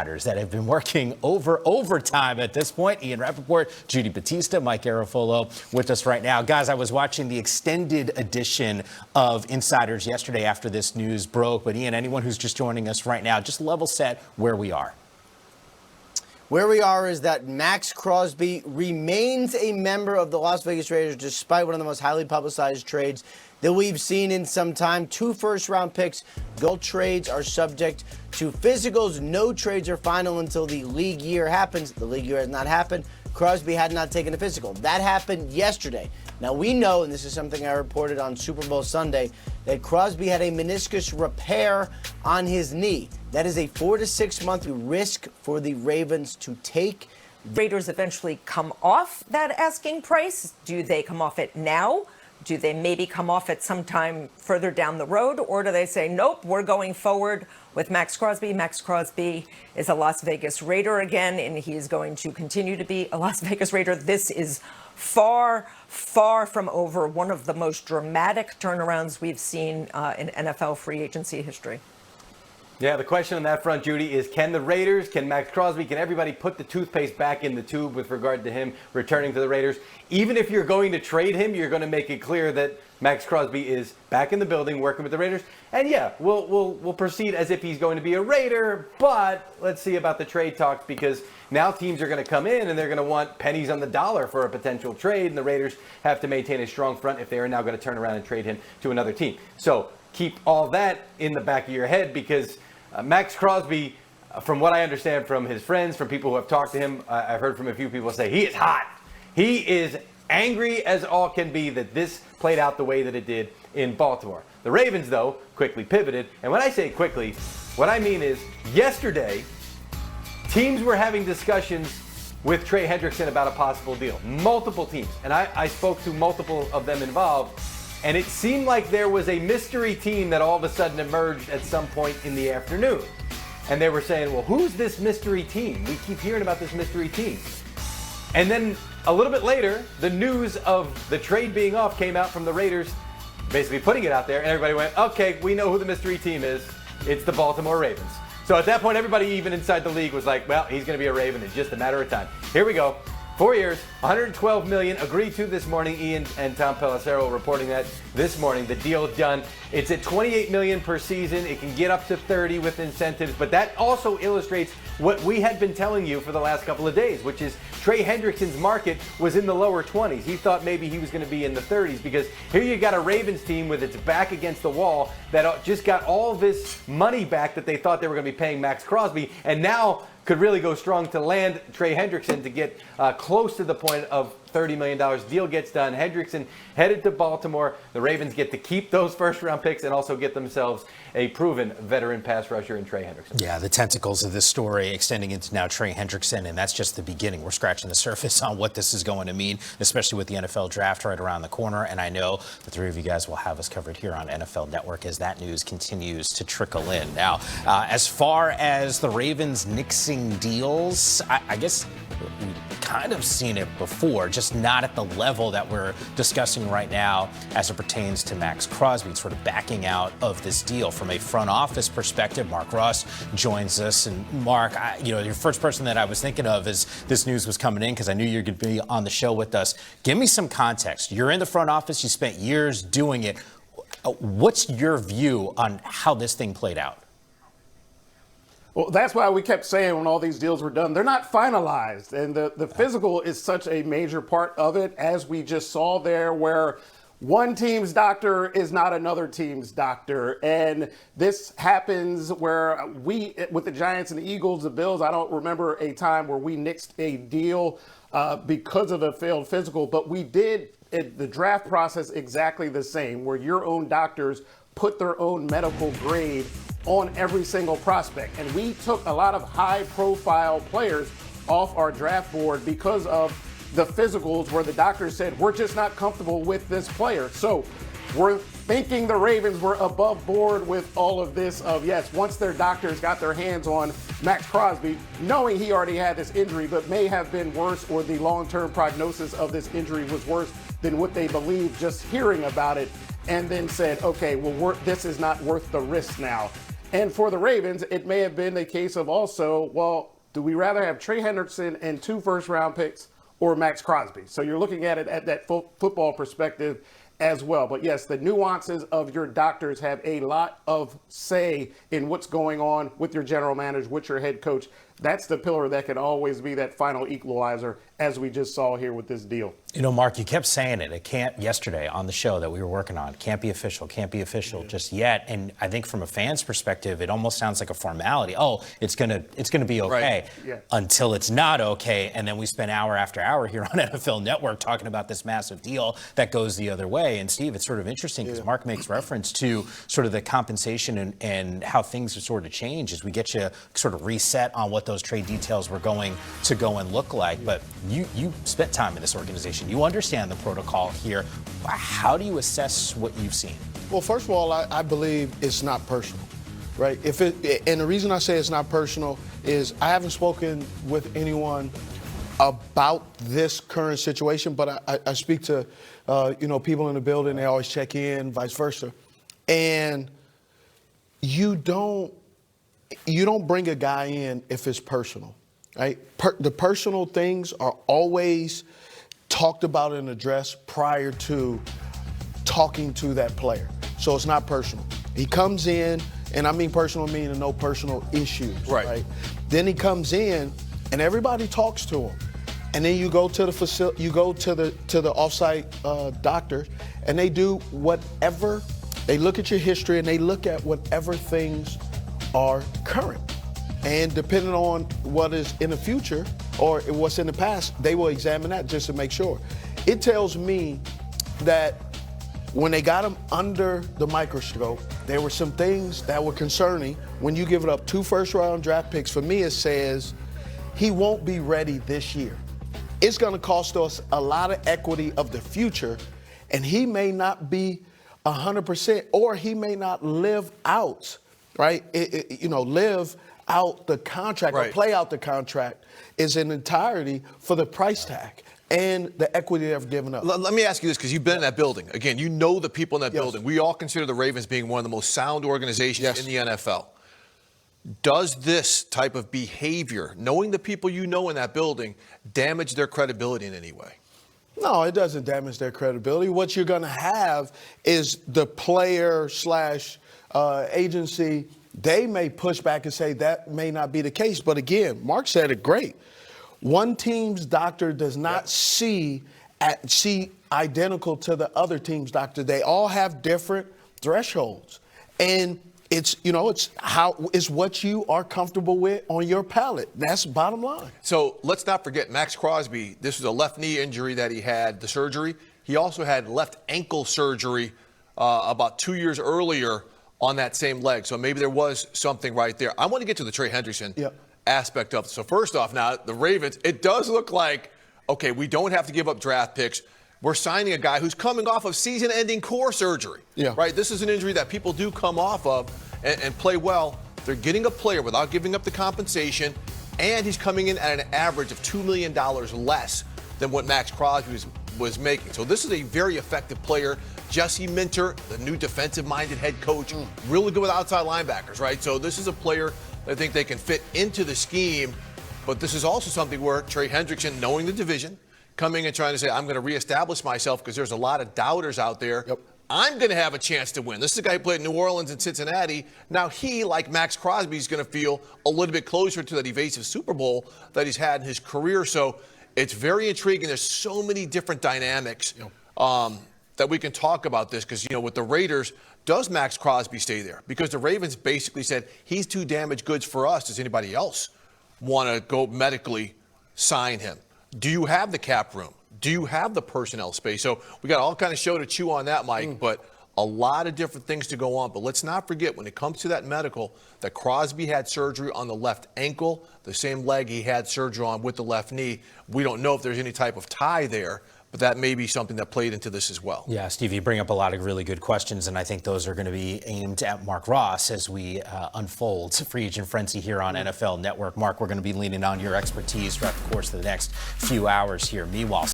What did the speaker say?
insiders that have been working overtime at this point. Ian Rappaport, Judy Batista, Mike Garofolo with us right now. Guys, I was watching the extended edition of Insiders yesterday after this news broke. But Ian, anyone who's just joining us right now, just level set where we are. Where we are is that Maxx Crosby remains a member of the Las Vegas Raiders despite one of the most highly publicized trades that we've seen in some time. 2 first-round picks. Gold trades are subject to physicals. No trades are final until the league year happens. The league year has not happened. Crosby had not taken a physical. That happened yesterday. Now, we know, and this is something I reported on Super Bowl Sunday, that Crosby had a meniscus repair on his knee. That is a 4 to 6 month risk for the Ravens to take. Raiders eventually come off that asking price. Do they come off it now? Do they maybe come off it sometime further down the road? Or do they say, nope, we're going forward with Maxx Crosby? Maxx Crosby is a Las Vegas Raider again, and he is going to continue to be a Las Vegas Raider. This is far from over. One of the most dramatic turnarounds we've seen in NFL free agency history. Yeah, the question on that front, Judy, is can the Raiders, can Maxx Crosby, can everybody put the toothpaste back in the tube with regard to him returning to the Raiders? Even if you're going to trade him, you're going to make it clear that Maxx Crosby is back in the building working with the Raiders. And yeah, we'll proceed as if he's going to be a Raider, but let's see about the trade talks, because now teams are going to come in and they're going to want pennies on the dollar for a potential trade, and the Raiders have to maintain a strong front if they are now going to turn around and trade him to another team. So keep all that in the back of your head, because Maxx Crosby, from what I understand from his friends, from people who have talked to him, I've heard from a few people say he is hot. He is angry as all can be that this played out the way that it did in Baltimore. The Ravens, though, quickly pivoted. And when I say quickly, what I mean is yesterday, teams were having discussions with Trey Hendrickson about a possible deal. Multiple teams. And I spoke to multiple of them involved. And it seemed like there was a mystery team that all of a sudden emerged at some point in the afternoon. And they were saying, well, who's this mystery team? We keep hearing about this mystery team. And then a little bit later, the news of the trade being off came out from the Raiders, basically putting it out there. And everybody went, okay, we know who the mystery team is. It's the Baltimore Ravens. So at that point, everybody even inside the league was like, well, he's going to be a Raven. It's just a matter of time. Here we go. 4 years, $112 million, agreed to this morning. Ian and Tom Pelissero reporting that this morning. The deal done. It's at $28 million per season. It can get up to 30 with incentives, but that also illustrates what we had been telling you for the last couple of days, which is Trey Hendrickson's market was in the lower 20s. He thought maybe he was going to be in the 30s, because here you got a Ravens team with its back against the wall that just got all this money back that they thought they were going to be paying Maxx Crosby, and now could really go strong to land Trey Hendrickson to get close to the point of $30 million. Deal gets done. Hendrickson headed to Baltimore. The Ravens get to keep those first-round picks and also get themselves a proven veteran pass rusher in Trey Hendrickson. Yeah, the tentacles of this story extending into now Trey Hendrickson, and that's just the beginning. We're scratching the surface on what this is going to mean, especially with the NFL draft right around the corner. And I know the three of you guys will have us covered here on NFL Network as that news continues to trickle in. Now, as far as the Ravens nixing deals, I guess we've kind of seen it before, just not at the level that we're discussing right now as it pertains to Maxx Crosby, sort of backing out of this deal. From a front office perspective, Mark Ross joins us. And Mark, your first person that I was thinking of as this news was coming in, because I knew you were going to be on the show with us. Give me some context. You're in the front office. You spent years doing it. What's your view on how this thing played out? Well, that's why we kept saying when all these deals were done, they're not finalized. And the physical is such a major part of it, as we just saw there, where one team's doctor is not another team's doctor. And this happens where with the Giants and the Eagles, the Bills, I don't remember a time where we nixed a deal because of a failed physical, but we did the draft process exactly the same, where your own doctors put their own medical grade on every single prospect. And we took a lot of high-profile players off our draft board because of the physicals, where the doctors said, we're just not comfortable with this player. So we're thinking the Ravens were above board with all of this of, yes, once their doctors got their hands on Maxx Crosby, knowing he already had this injury, but may have been worse, or the long-term prognosis of this injury was worse than what they believed just hearing about it, and then said, okay, well, this is not worth the risk now. And for the Ravens, it may have been a case of also, well, do we rather have Trey Hendrickson and 2 first-round picks or Maxx Crosby? So you're looking at it at that football perspective as well. But yes, the nuances of your doctors have a lot of say in what's going on with your general manager, with your head coach. That's the pillar that can always be that final equalizer, as we just saw here with this deal. You know, Mark, you kept saying it. It can't, yesterday on the show that we were working on, can't be official just yet. And I think from a fan's perspective, it almost sounds like a formality. Oh, it's gonna be okay. Right. Yeah. Until it's not okay. And then we spend hour after hour here on NFL Network talking about this massive deal that goes the other way. And Steve, it's sort of interesting because Mark makes reference to sort of the compensation and how things have sort of changed as we get you sort of reset on what those trade details were going to go and look like. But you spent time in this organization. You understand the protocol here. How do you assess what you've seen? Well, first of all, I believe it's not personal, right? And the reason I say it's not personal is I haven't spoken with anyone about this current situation, but I speak to people in the building. They always check in, vice versa, and you don't bring a guy in if it's personal, right? The personal things are always talked about and addressed prior to talking to that player. So it's not personal. He comes in, and I mean personal meaning no personal issues, right? Then he comes in, and everybody talks to him. And then you go to the facility, you go to the offsite doctor, and they do whatever. They look at your history, and they look at whatever things are current. And depending on what is in the future or what's in the past, they will examine that just to make sure. It tells me that when they got him under the microscope, there were some things that were concerning. When you give it up 2 first-round draft picks, for me it says he won't be ready this year. It's going to cost us a lot of equity of the future, and he may not be 100%, or he may not live out, right? Live out the contract or play out the contract is in entirety for the price tag and the equity they've given up. Let me ask you this, because you've been in that building. Again, you know the people in that building. We all consider the Ravens being one of the most sound organizations in the NFL. Does this type of behavior, knowing the people you know in that building, damage their credibility in any way? No, it doesn't damage their credibility. What you're going to have is the player / agency. They may push back and say that may not be the case. But again, Mark said it great. One team's doctor does not see identical to the other team's doctor. They all have different thresholds. And it's what you are comfortable with on your palate. That's bottom line. So let's not forget Maxx Crosby. This was a left knee injury that he had, the surgery. He also had left ankle surgery about 2 years earlier on that same leg. So maybe there was something right there. I want to get to the Trey Hendrickson aspect of it. So first off, now, the Ravens, it does look like, okay, we don't have to give up draft picks. We're signing a guy who's coming off of season-ending core surgery, right? This is an injury that people do come off of and play well. They're getting a player without giving up the compensation, and he's coming in at an average of $2 million less than what Maxx Crosby was making. So this is a very effective player. Jesse Minter, the new defensive-minded head coach, really good with outside linebackers, right? So this is a player that I think they can fit into the scheme. But this is also something where Trey Hendrickson, knowing the division, coming and trying to say, I'm going to reestablish myself because there's a lot of doubters out there. I'm going to have a chance to win. This is a guy who played in New Orleans and Cincinnati. Now he, like Maxx Crosby, is going to feel a little bit closer to that evasive Super Bowl that he's had in his career. So it's very intriguing. There's so many different dynamics that we can talk about this because, with the Raiders, does Maxx Crosby stay there? Because the Ravens basically said, he's too damaged goods for us. Does anybody else want to go medically sign him? Do you have the cap room? Do you have the personnel space? So we got all kind of show to chew on that, Mike, but a lot of different things to go on. But let's not forget, when it comes to that medical, that Crosby had surgery on the left ankle, the same leg he had surgery on with the left knee. We don't know if there's any type of tie there, but that may be something that played into this as well. Yeah, Steve, you bring up a lot of really good questions, and I think those are going to be aimed at Mark Ross as we unfold free agent frenzy here on NFL Network. Mark, we're going to be leaning on your expertise throughout the course of the next few hours here. Meanwhile,